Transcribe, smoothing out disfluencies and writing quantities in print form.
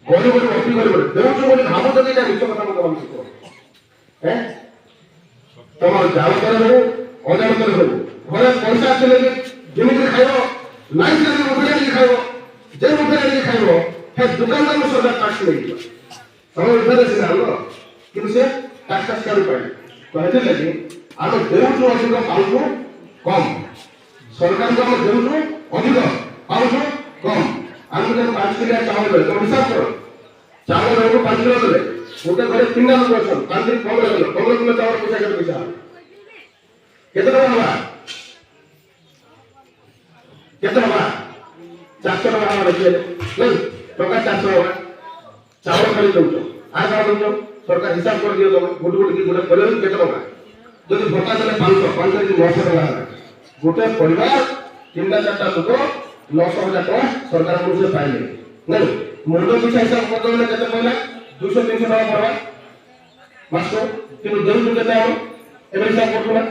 गरीब अति गरीब देउछु बोली भाबो तो एटा मिछ कथा मत भाबु को हैं तमर जाल करे हो अजान करे हो घरे पैसा चले जेमिति खाइबो नाइ चले मुखले नि खाइबो जे मुखले नि खाइबो हे दुकानदार में सरकार टैक्स लेइबो तमर उधर से आलो किंतु से टैक्स कारू पाइ कहते लगे आम देउछु अधिक पाउछु कम सरकार को हम देउछु अधिक पाउछु कम आम जब 5 किलो चावल ले तो हिसाब करो चावल रे 5 किलो देले गोटे घरे 3 लोग अछन 5 दिन कम ले 15 किलो चावल पैसा के पैसा केते टका हवा केते हवा 400 टका हवा रखिए नहीं टका 400 हवा चावल खाली दउछो आ का दउछो सरकार हिसाब कर दियो तुम गुड गुड की गुड परिवार केते टका जदि भत्ता देले 500 की 900 टका गोटे परिवार 3-4टा लोक 900,000 टका सरकार को से पाइले नहीं मुंडो पिछा हिसाब कर देले केते पइला 200-300 टका पड़वा मासको किंतु देउ केते हम एबे हिसाब करथुना